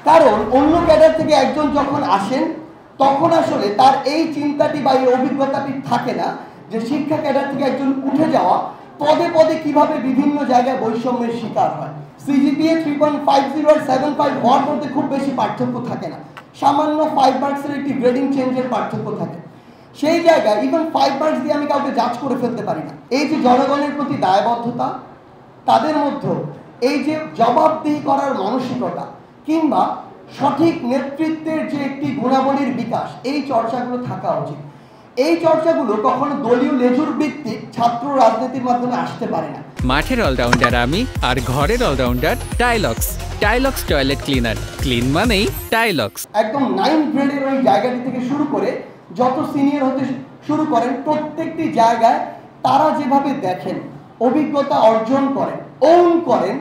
কারণ অন্য ক্যাডার থেকে একজন যখন আসেন তখন আসলে তার এই চিন্তাটি বা এই অভিজ্ঞতাটি থাকে না যে শিক্ষা ক্যাডার থেকে একজন উঠে যাওয়া পদে পদে কিভাবে বিভিন্ন জায়গায় বৈষম্যের শিকার হয়। সিজিপিএ 3.50 আর 7.5 হওয়ার মধ্যে খুব বেশি পার্থক্য থাকে না, সামান্য 5 মার্কসের একটি গ্রেডিং চেঞ্জের পার্থক্য থাকে। সেই জায়গায় ইভেন 5 মার্কস দিয়ে আমি কাউকে জাজ করে ফেলতে পারি না। এই যে জনগণের প্রতি দায়বদ্ধতা, তাদের মধ্যে এই যে জবাবদিহি করার মানসিকতা কিংবা সঠিক নেতৃত্বের যে একটি গুণাবলীর বিকাশ, এই চর্চাগুলো থাকা উচিত। এই চর্চাগুলো কখনো দলীয় লেজুর ভিত্তিক ছাত্র রাজনীতির মাধ্যমে আসতে পারে না। মাঠের অলরাউন্ডার আমি, আর ঘরের all rounder Tylox. Tylox toilet cleaner, clean মানেই টাইলক্স। একদম 9 গ্রেডের ওই জায়গাটি থেকে শুরু করে যত সিনিয়র হতে শুরু করেন, প্রত্যেকটি জায়গায় তারা যেভাবে দেখেন, অভিজ্ঞতা অর্জন করেন, ওন করেন,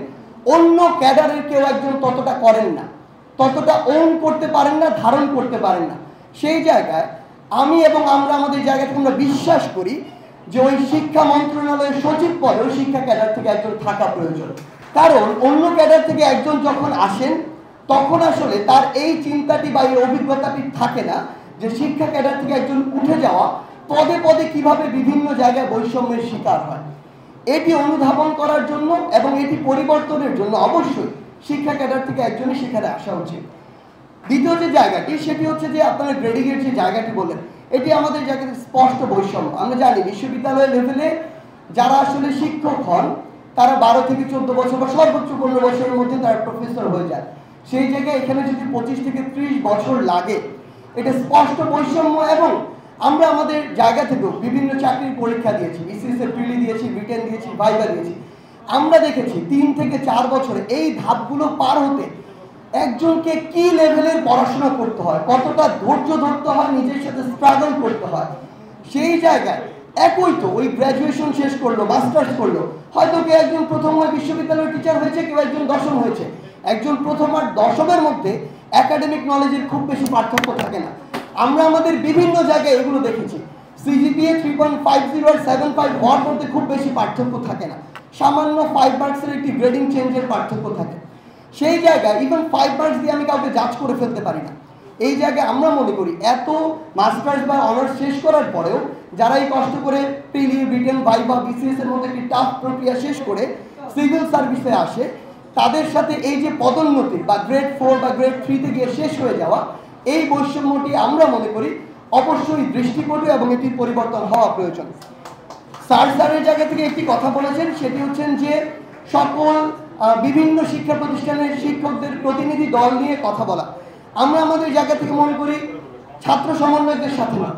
অন্য ক্যাডারের কেউ একজন ততটা করেন না, ততটা ওন করতে পারেন না, ধারণ করতে পারেন না। সেই জায়গায় আমি এবং আমরা আমাদের জায়গা থেকে আমরা বিশ্বাস করি যে ওই শিক্ষা মন্ত্রণালয়ের সচিব পদেও শিক্ষা ক্যাডার থেকে একজন থাকা প্রয়োজন। কারণ অন্য ক্যাডার থেকে একজন যখন আসেন তখন আসলে তার এই চিন্তাটি বা এই অভিজ্ঞতাটি থাকে না যে শিক্ষা ক্যাডার থেকে একজন উঠে যাওয়া পদে পদে কিভাবে বিভিন্ন জায়গায় বৈষম্যের শিকার হয়। এটি অনুধাবন করার জন্য এবং এটি পরিবর্তনের জন্য অবশ্যই শিক্ষা ক্যাডার থেকে একজনই সেখানে আসা উচিত। দ্বিতীয় যে জায়গাটি সেটি হচ্ছে যে আপনারা গ্রেডিংয়ের যে জায়গাটি বললেন, এটি আমাদের জায়গাতে স্পষ্ট বৈষম্য। আমরা জানি বিশ্ববিদ্যালয় লেভেলে যারা আসলে শিক্ষক হন তারা 12 থেকে 14 বছর বা সর্বোচ্চ 15 বছরের মধ্যে তারা প্রফেসর হয়ে যায়। সেই জায়গায় এখানে যদি 25 থেকে 30 বছর লাগে, এটা স্পষ্ট বৈষম্য। এবং আমরা আমাদের জায়গা থেকেও বিভিন্ন চাকরির পরীক্ষা দিয়েছি, বিসিএস এর প্রিলি দিয়েছি, রিটেন দিয়েছি, ভাইভা দিয়েছি। আমরা দেখেছি 3 থেকে 4 বছরে এই ধাপগুলো পার হতে একজনকে কি লেভেলের পড়াশোনা করতে হয়, কতটা ধৈর্য ধরতে হয়, নিজের সাথে স্ট্রাগল করতে হয়। সেই জায়গায় একই তো ওই গ্র্যাজুয়েশন শেষ করলো, মাস্টার্স করলো, হয়তো কেউ একজন প্রথম বিশ্ববিদ্যালয়ের টিচার হয়েছে, কেউ একজন দশম হয়েছে। একজন প্রথম আর দশমের মধ্যে একাডেমিক নলেজের খুব বেশি পার্থক্য থাকে না। আমরা আমাদের বিভিন্ন জায়গায় এগুলো দেখেছি। সিজিপিএ 3.50 আর 7.5 হওয়ার মধ্যে খুব বেশি পার্থক্য থাকে না, সামান্য 5 মার্কসের একটি গ্রেডিং চেঞ্জের পার্থক্য থাকে। সেই জায়গায় ইভেন 5 মার্কস দিয়ে আমি কাউকে জাজ করে ফেলতে পারি না। এই জায়গায় আমরা মনে করি এত মাস্টার্স বা অনার্স শেষ করার পরেও যারা এই কষ্ট করে প্রিলি, রিটেন, ভাইভা, বিসিএস এর মতো একটি টাফ প্রক্রিয়া শেষ করে সিভিল সার্ভিসে আসে, তাদের সাথে এই যে পদোন্নতি বা গ্রেড 4 বা গ্রেড 3 গিয়ে শেষ হয়ে যাওয়া, এই বৈষম্যটি আমরা মনে করি অবশ্যই দৃষ্টিকটু এবং এটির পরিবর্তন হওয়া প্রয়োজন। স্যারের জায়গা থেকে একটি কথা বলেছেন, সেটি হচ্ছেন যে সকল বিভিন্ন শিক্ষা প্রতিষ্ঠানের শিক্ষকদের প্রতিনিধি দল নিয়ে কথা বলা। আমরা আমাদের জায়গা থেকে মনে করি ছাত্র সমন্বয়কদের সাথে না,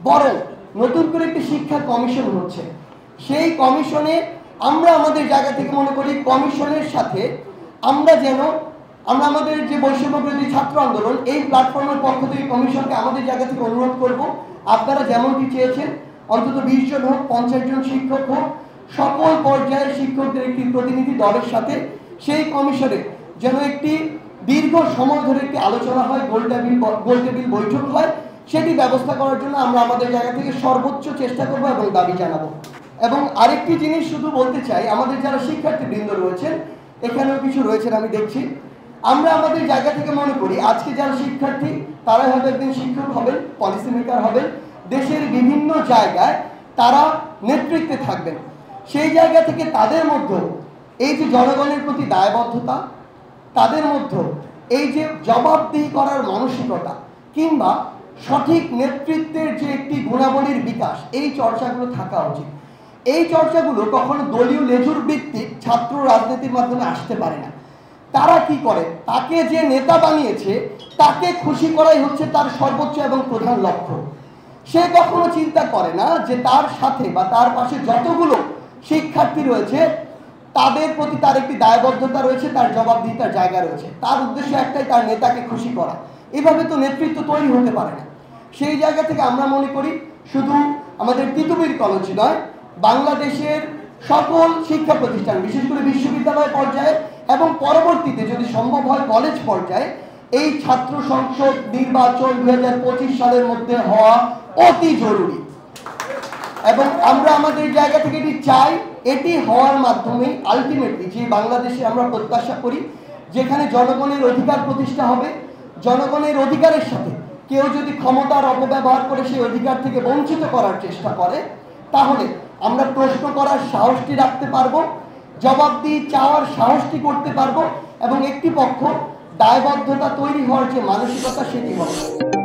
বরং নতুন করে একটি শিক্ষা কমিশন হচ্ছে। সেই কমিশনে আমরা আমাদের জায়গা থেকে মনে করি কমিশনের সাথে আমরা আমাদের যে বৈষম্য বিরোধী ছাত্র আন্দোলন, এই প্ল্যাটফর্মের পক্ষ থেকে কমিশনকে আমাদের জায়গা থেকে অনুরোধ করব, আপনারা যেমনটি চেয়েছেন অন্তত 20 জন হোক, 50 জন শিক্ষক হোক, সকল পর্যায়ের শিক্ষকদের একটি প্রতিনিধি দলের সাথে সেই কমিশনে যেন একটি দীর্ঘ সময় ধরে একটি আলোচনা হয়, গোল টেবিল বৈঠক হয়, সেটি ব্যবস্থা করার জন্য আমরা আমাদের জায়গা থেকে সর্বোচ্চ চেষ্টা করব এবং দাবি জানাবো। এবং আরেকটি জিনিস শুধু বলতে চাই, আমাদের যারা শিক্ষার্থীবৃন্দ রয়েছেন, এখানেও কিছু রয়েছেন আমি দেখছি, আমরা আমাদের জায়গা থেকে মনে করি আজকে যারা শিক্ষার্থী তারাই হয়তো একদিন শিক্ষক হবেন, পলিসি মেকার হবেন, দেশের বিভিন্ন জায়গায় তারা নেতৃত্বে থাকবেন। সেই জায়গা থেকে তাদের মধ্যে এই যে জনগণের প্রতি দায়বদ্ধতা, তাদের মধ্যে এই যে জবাবদিহি করার মানসিকতা কিংবা সঠিক নেতৃত্বের যে একটি গুণাবলীর বিকাশ, এই চর্চাগুলো থাকা উচিত। এই চর্চাগুলো কখনো দলীয় লেজুর ভিত্তিক ছাত্র রাজনীতির মাধ্যমে আসতে পারে না। তারা কি করে, তাকে যে নেতা বানিয়েছে তাকে খুশি করাই হচ্ছে তার সর্বোচ্চ এবং প্রধান লক্ষ্য। সে কখনো চিন্তা করে না যে তার সাথে বা তার পাশে যতগুলো শিক্ষার্থী রয়েছে তাদের প্রতি তার একটি দায়বদ্ধতা রয়েছে, তার জবাবদিহিতার জায়গা রয়েছে। তার উদ্দেশ্য একটাই, তার নেতাকে খুশি করা। এভাবে তো নেতৃত্ব তৈরি হতে পারে না। সেই জায়গা থেকে আমরা মনে করি শুধু আমাদের তিতুমির কলেজ নয়, বাংলাদেশের সকল শিক্ষা প্রতিষ্ঠান, বিশেষ করে বিশ্ববিদ্যালয় পর্যায়ে এবং পরবর্তীতে যদি সম্ভব হয় কলেজ পর্যায়ে, এই ছাত্র সংসদ নির্বাচন 2025 সালের মধ্যে হওয়া অতি জরুরি। এবং আমরা আমাদের জায়গা থেকে এটি চাই, এটি হওয়ার মাধ্যমে আলটিমেটলি যে বাংলাদেশে আমরা প্রত্যাশা করি যেখানে জনগণের অধিকার প্রতিষ্ঠা হবে। জনগণের অধিকারের সাথে কেউ যদি ক্ষমতার অপব্যবহার করে সেই অধিকার থেকে বঞ্চিত করার চেষ্টা করে, তাহলে আমরা প্রশ্ন করার সাহসটি রাখতে পারবো, জবাবদিহি চাওয়ার সাহসটি করতে পারবো, এবং একটি পক্ষ দায়বদ্ধতা তৈরি হওয়ার যে মানসিকতা সেটি হবে।